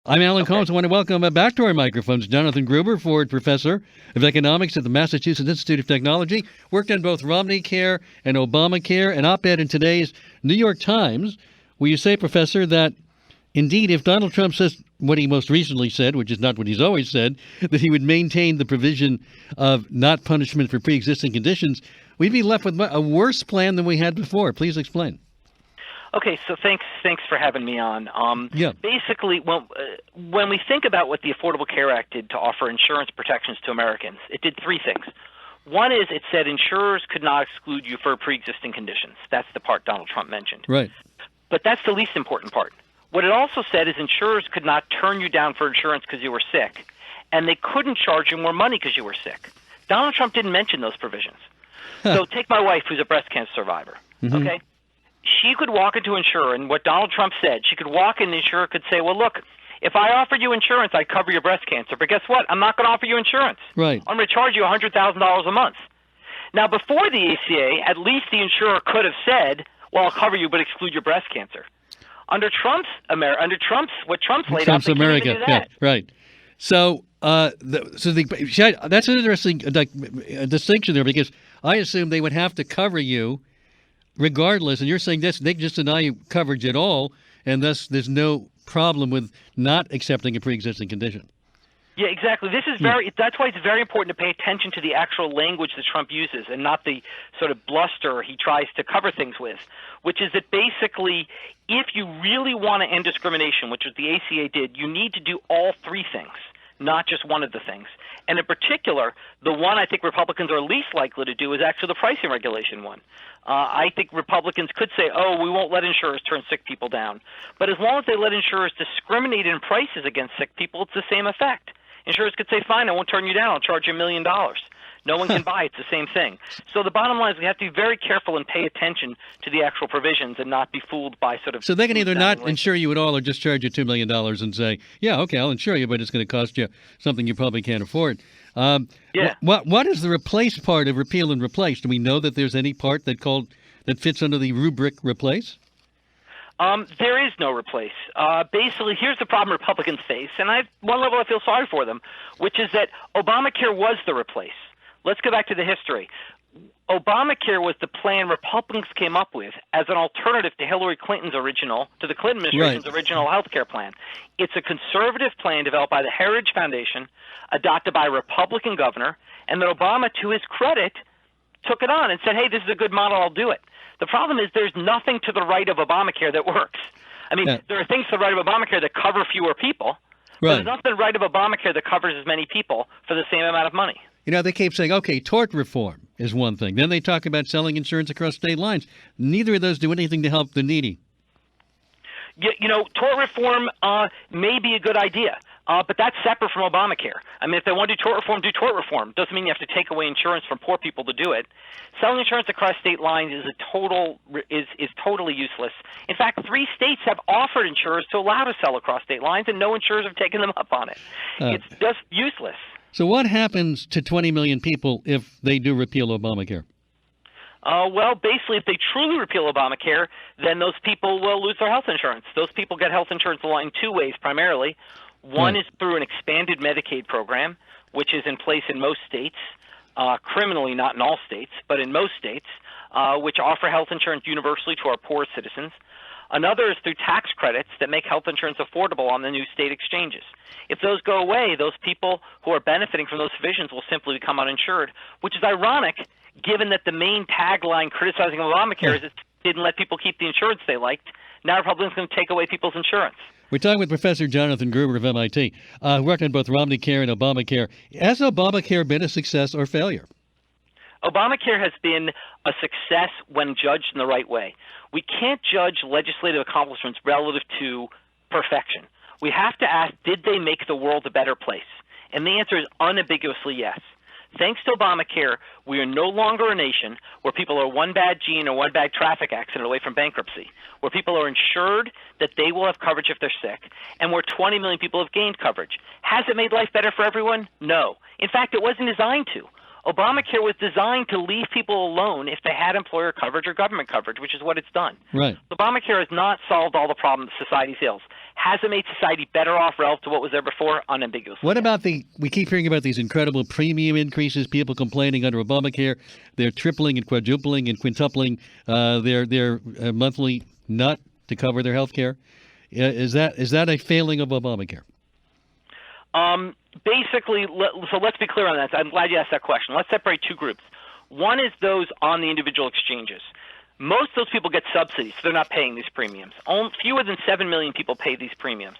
I'm Alan Okay. Colmes. I want to welcome back to our microphones Jonathan Gruber, Ford Professor of Economics at the Massachusetts Institute of Technology, worked on both Romney Care and Obamacare, an op-ed in today's New York Times, where you say, Professor, that indeed, if Donald Trump says what he most recently said, which is not what he's always said, that he would maintain the provision of not punishment for pre-existing conditions, we'd be left with a worse plan than we had before. Please explain. Okay, so thanks for having me on. Yeah. Basically, when we think about what the Affordable Care Act did to offer insurance protections to Americans, it did three things. One is it said insurers could not exclude you for pre-existing conditions. That's the part Donald Trump mentioned. Right. But that's the least important part. What it also said is insurers could not turn you down for insurance because you were sick, and they couldn't charge you more money because you were sick. Donald Trump didn't mention those provisions. So take my wife, who's a breast cancer survivor, okay? She could walk into an insurer, and what Donald Trump said, she could walk in, the insurer could say, well, look, if I offered you insurance, I'd cover your breast cancer. But guess what? I'm not going to offer you insurance. Right. I'm going to charge you $100,000 a month. Now, before the ACA, at least the insurer could have said, well, I'll cover you but exclude your breast cancer. Under Trump's what Trump's laid out, Trump's America. do that. Yeah, right. So, that's an interesting distinction there, because I assume they would have to cover you regardless, and you're saying this, they just deny you coverage at all, and thus there's no problem with not accepting a pre-existing condition. Yeah, exactly. This is that's why it's very important to pay attention to the actual language that Trump uses and not the sort of bluster he tries to cover things with, which is that basically if you really want to end discrimination, which is the ACA did, you need to do all three things, not just one of the things. And in particular, the one I think Republicans are least likely to do is actually the pricing regulation one. I think Republicans could say, oh, we won't let insurers turn sick people down. But as long as they let insurers discriminate in prices against sick people, it's the same effect. Insurers could say, fine, I won't turn you down. I'll charge you $1 million. No one can buy it. It's the same thing. So the bottom line is we have to be very careful and pay attention to the actual provisions and not be fooled by sort of... So they can either not insure you at all or just charge you $2 million and say, yeah, okay, I'll insure you, but it's going to cost you something you probably can't afford. Yeah. What is the replace part of repeal and replace? Do we know that there's any part that fits under the rubric replace? There is no replace. Basically, here's the problem Republicans face, and one level I feel sorry for them, which is that Obamacare was the replace. Let's go back to the history. Obamacare was the plan Republicans came up with as an alternative to the Clinton administration's original health care plan. It's a conservative plan developed by the Heritage Foundation, adopted by a Republican governor, and then Obama, to his credit, took it on and said, hey, this is a good model, I'll do it. The problem is there's nothing to the right of Obamacare that works. I mean, there are things to the right of Obamacare that cover fewer people, but there's nothing to the right of Obamacare that covers as many people for the same amount of money. You know, they keep saying, okay, tort reform is one thing. Then they talk about selling insurance across state lines. Neither of those do anything to help the needy. You know, tort reform may be a good idea, but that's separate from Obamacare. I mean, if they want to do tort reform, do tort reform. Doesn't mean you have to take away insurance from poor people to do it. Selling insurance across state lines is totally useless. In fact, 3 states have offered insurers to allow to sell across state lines, and no insurers have taken them up on it. It's just useless. So what happens to 20 million people if they do repeal Obamacare? Well, basically, if they truly repeal Obamacare, then those people will lose their health insurance. Those people get health insurance in 2 ways primarily. One is through an expanded Medicaid program, which is in place in most states, criminally not in all states, but in most states, which offer health insurance universally to our poor citizens. Another is through tax credits that make health insurance affordable on the new state exchanges. If those go away, those people who are benefiting from those provisions will simply become uninsured, which is ironic given that the main tagline criticizing Obamacare is it didn't let people keep the insurance they liked. Now Republicans are going to take away people's insurance. We're talking with Professor Jonathan Gruber of MIT, working on both Romney Care and Obamacare. Has Obamacare been a success or failure? Obamacare has been a success when judged in the right way. We can't judge legislative accomplishments relative to perfection. We have to ask, did they make the world a better place? And the answer is unambiguously yes. Thanks to Obamacare, we are no longer a nation where people are one bad gene or one bad traffic accident away from bankruptcy, where people are insured that they will have coverage if they're sick, and where 20 million people have gained coverage. Has it made life better for everyone? No. In fact, it wasn't designed to. Obamacare was designed to leave people alone if they had employer coverage or government coverage, which is what it's done. Right. Obamacare has not solved all the problems society feels. Has it made society better off relative to what was there before? Unambiguously. What about we keep hearing about these incredible premium increases, people complaining under Obamacare. They're tripling and quadrupling and quintupling their monthly nut to cover their health care. Is that a failing of Obamacare? Basically, so let's be clear on that. I'm glad you asked that question. Let's separate two groups. One is those on the individual exchanges. Most of those people get subsidies, so they're not paying these premiums. Fewer than 7 million people pay these premiums.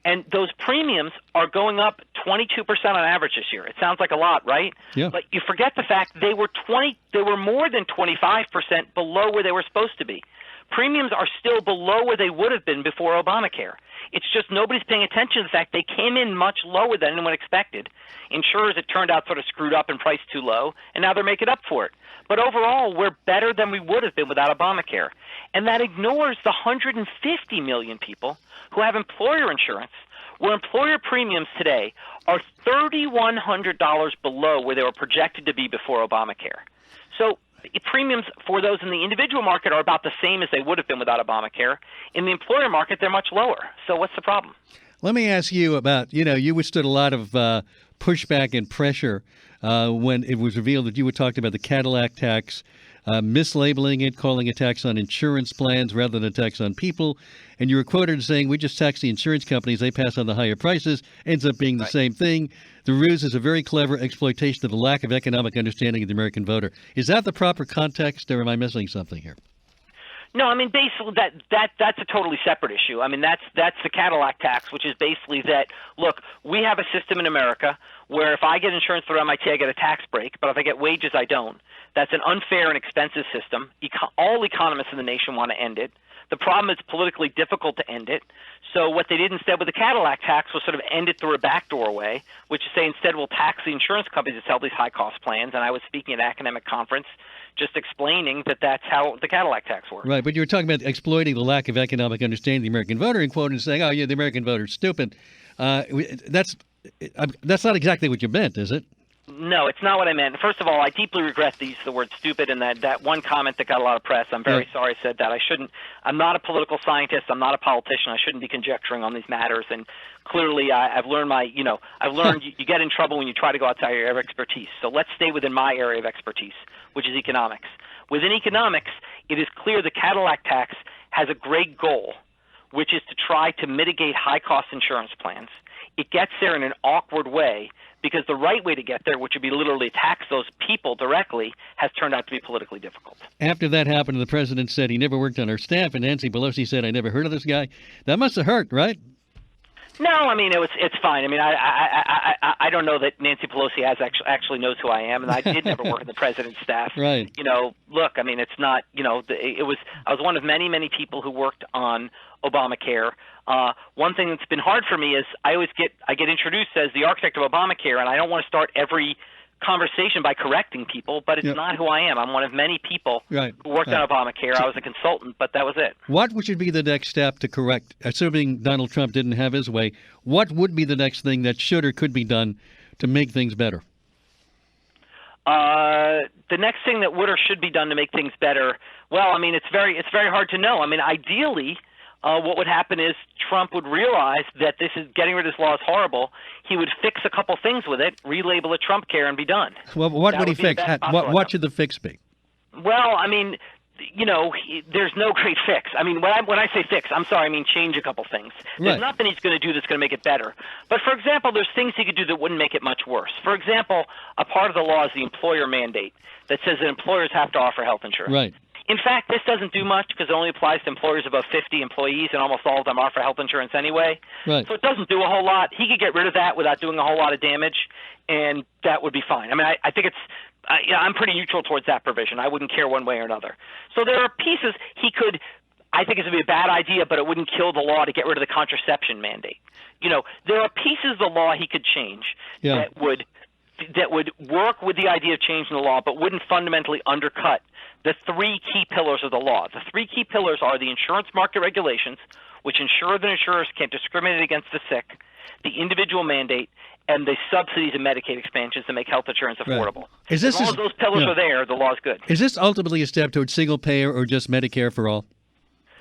And those premiums are going up 22% on average this year. It sounds like a lot, right? Yeah. But you forget the fact they were more than 25% below where they were supposed to be. Premiums are still below where they would have been before Obamacare. It's just nobody's paying attention to the fact they came in much lower than anyone expected. Insurers, it turned out, sort of screwed up and priced too low, and now they're making up for it. But overall, we're better than we would have been without Obamacare. And that ignores the 150 million people who have employer insurance, where employer premiums today are $3,100 below where they were projected to be before Obamacare. So premiums for those in the individual market are about the same as they would have been without Obamacare. In the employer market, they're much lower. So what's the problem? Let me ask you about, you withstood a lot of pushback and pressure when it was revealed that you had talked about the Cadillac tax, mislabeling it, calling a tax on insurance plans rather than a tax on people. And you were quoted as saying, we just tax the insurance companies, they pass on the higher prices, ends up being the same thing. The ruse is a very clever exploitation of the lack of economic understanding of the American voter. Is that the proper context, or am I missing something here? No, I mean, basically that's a totally separate issue. I mean, that's the Cadillac tax, which is basically that, look, we have a system in America where if I get insurance through MIT, I get a tax break, but if I get wages, I don't. That's an unfair and expensive system. All economists in the nation want to end it. The problem is it's politically difficult to end it. So what they did instead with the Cadillac tax was sort of end it through a backdoor way, which is say instead we'll tax the insurance companies that sell these high-cost plans. And I was speaking at an academic conference just explaining that that's how the Cadillac tax works. Right, but you were talking about exploiting the lack of economic understanding of the American voter and quoting and saying, oh, yeah, the American voter's stupid. That's not exactly what you meant, is it? No, it's not what I meant. First of all, I deeply regret the use of the word stupid and that one comment that got a lot of press. I'm very sorry I said that. I'm not a political scientist. I'm not a politician. I shouldn't be conjecturing on these matters. And clearly I've learned you get in trouble when you try to go outside your area of expertise. So let's stay within my area of expertise, which is economics. Within economics, it is clear the Cadillac tax has a great goal, which is to try to mitigate high-cost insurance plans. It gets there in an awkward way because the right way to get there, which would be literally tax those people directly, has turned out to be politically difficult. After that happened, the president said he never worked on our staff, and Nancy Pelosi said, I never heard of this guy. That must have hurt, right? No, I mean it's fine. I mean I don't know that Nancy Pelosi actually knows who I am, and I did never work in the president's staff. Right. Look, I mean it's not. I was one of many people who worked on Obamacare. One thing that's been hard for me is I get introduced as the architect of Obamacare, and I don't want to start every conversation by correcting people, but it's not who I am. I'm one of many people who worked on Obamacare. I was a consultant, but that was it. What should be the next step to correct, assuming Donald Trump didn't have his way, what would be the next thing that should or could be done to make things better? The next thing that would or should be done to make things better, well, I mean, it's very hard to know. I mean, ideally, what would happen is Trump would realize that this is getting rid of this law is horrible. He would fix a couple things with it, relabel it Trump Care, and be done. Well, what would he fix? What should the fix be? Well, I mean, there's no great fix. I mean, when I say fix, I'm sorry, I mean change a couple things. There's nothing he's going to do that's going to make it better. But, for example, there's things he could do that wouldn't make it much worse. For example, a part of the law is the employer mandate that says that employers have to offer health insurance. Right. In fact, this doesn't do much because it only applies to employers above 50 employees, and almost all of them offer health insurance anyway. Right. So it doesn't do a whole lot. He could get rid of that without doing a whole lot of damage, and that would be fine. I mean, I think I'm pretty neutral towards that provision. I wouldn't care one way or another. So there are pieces he could – I think it would be a bad idea, but it wouldn't kill the law to get rid of the contraception mandate. There are pieces of the law he could change that would work with the idea of changing the law but wouldn't fundamentally undercut the three key pillars of the law. The three key pillars are the insurance market regulations, which ensure that insurers can't discriminate against the sick, the individual mandate, and the subsidies and Medicaid expansions to make health insurance affordable. Right. As long as those pillars are there, the law is good. Is this ultimately a step towards single payer or just Medicare for all?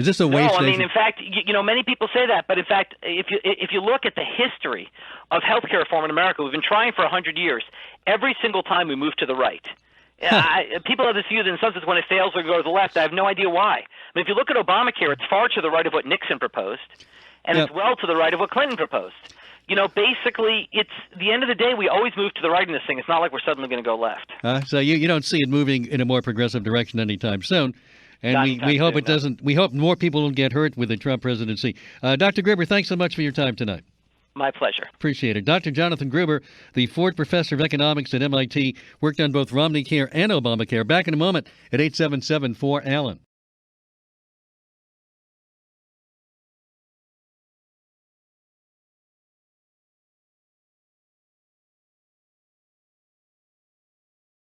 Is this a No, waste I mean, nation? in fact, many people say that, but in fact, if you look at the history of healthcare reform in America, we've been trying for 100 years. Every single time we move to the right. People have this view that in some sense when it fails, we go to the left. I have no idea why. I mean, if you look at Obamacare, it's far to the right of what Nixon proposed, and Yep. it's well to the right of what Clinton proposed. Basically, it's the end of the day, we always move to the right in this thing. It's not like we're suddenly going to go left. So you don't see it moving in a more progressive direction anytime soon. And Not we anytime hope soon, it no. doesn't. We hope more people don't get hurt with the Trump presidency. Dr. Gruber, thanks so much for your time tonight. My pleasure. Appreciate it. Dr. Jonathan Gruber, the Ford Professor of Economics at MIT, worked on both Romney Care and Obamacare. Back in a moment at 877-4-ALLEN.